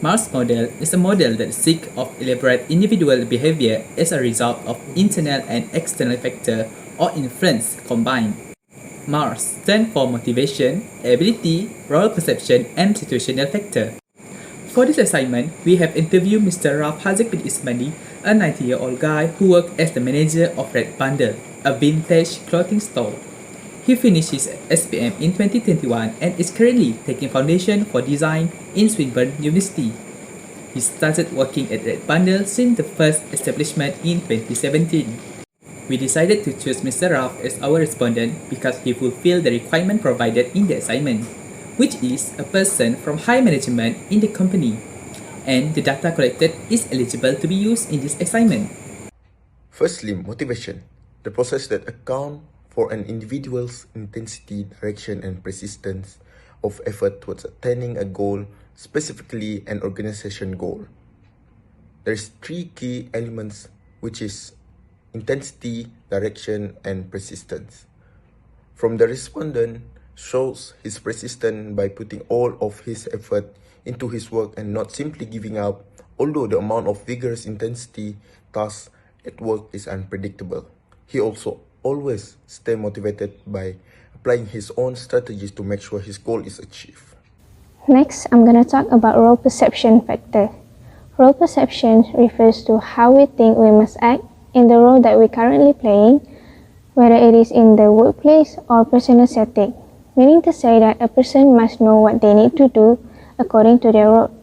Mars model is a model that seeks to elaborate individual behavior as a result of internal and external factor or influence combined. Mars stands for motivation, ability, role perception, and situational factor. For this assignment, we have interviewed Mr. Raf Haziq bin Ismani, a 90-year-old guy who worked as the manager of Red Bundle, a vintage clothing store. He finished his SPM in 2021 and is currently taking foundation for design in Swinburne University. He started working at Red Bundle since the first establishment in 2017. We decided to choose Mr. Raf as our respondent because he fulfilled the requirement provided in the assignment, which is a person from high management in the company, and the data collected is eligible to be used in this assignment. Firstly, motivation, the process that accounts for an individual's intensity, direction, and persistence of effort towards attaining a goal, specifically an organization goal. There is three key elements, which is intensity, direction, and persistence. From the respondent shows his persistence by putting all of his effort into his work and not simply giving up, although the amount of vigorous intensity task at work is unpredictable. He also always stay motivated by applying his own strategies to make sure his goal is achieved. Next, I'm going to talk about role perception factor. Role perception refers to how we think we must act in the role that we're currently playing, whether it is in the workplace or personal setting, meaning to say that a person must know what they need to do according to their role.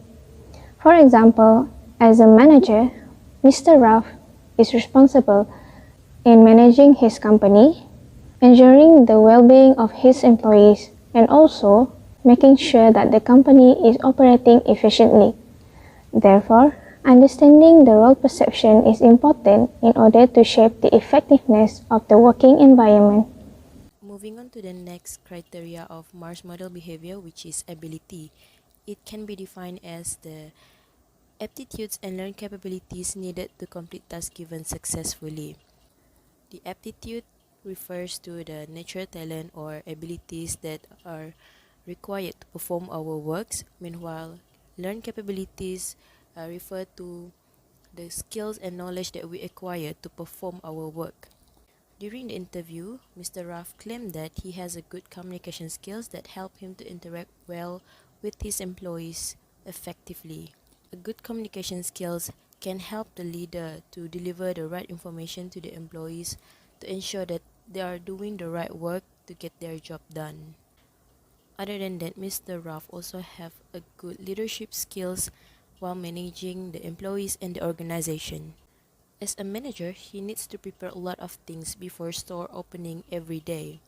For example, as a manager, Mr. Raf is responsible in managing his company, ensuring the well-being of his employees, and also making sure that the company is operating efficiently. Therefore, understanding the role perception is important in order to shape the effectiveness of the working environment. Moving on to the next criteria of Mars model behavior, which is ability. It can be defined as the aptitudes and learned capabilities needed to complete tasks given successfully. The aptitude refers to the natural talent or abilities that are required to perform our works. Meanwhile, learned capabilities refer to the skills and knowledge that we acquire to perform our work. During the interview, Mr. Raf claimed that he has a good communication skills that help him to interact well with his employees effectively. A good communication skills can help the leader to deliver the right information to the employees to ensure that they are doing the right work to get their job done. Other than that, Mr. Raf also have a good leadership skills while managing the employees and the organization. As a manager, he needs to prepare a lot of things before store opening every day.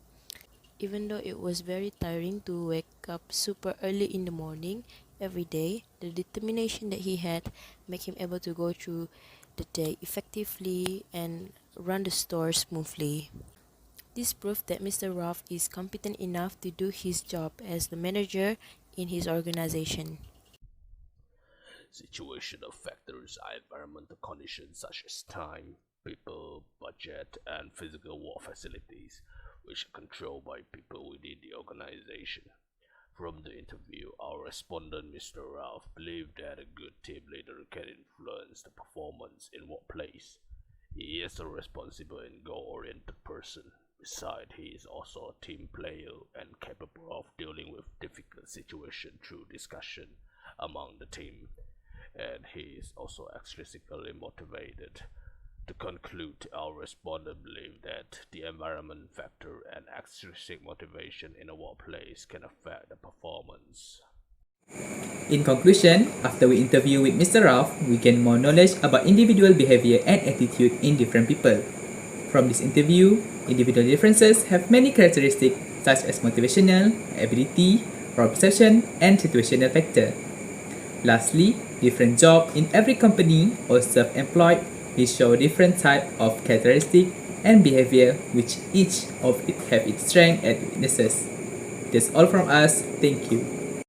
Even though it was very tiring to wake up super early in the morning every day, the determination that he had made him able to go through the day effectively and run the store smoothly. This proved that Mr. Raf is competent enough to do his job as the manager in his organization. Situational factors are environmental conditions such as time, people, budget, and physical work facilities, which are controlled by people within the organization. From the interview, our respondent, Mr. Ralph, believed that a good team leader can influence the performance in workplace. He is a responsible and goal-oriented person. Besides, he is also a team player and capable of dealing with difficult situations through discussion among the team. And he is also extrinsically motivated. To conclude, our respondent believed that the environment factor and extrinsic motivation in a workplace can affect the performance. In conclusion, after we interview with Mr. Ralph, we gain more knowledge about individual behavior and attitude in different people. From this interview, individual differences have many characteristics such as motivational, ability, role perception, and situational factor. Lastly, different jobs in every company or self-employed will show different type of characteristic and behavior, which each of it have its strengths and weaknesses. That's all from us. Thank you.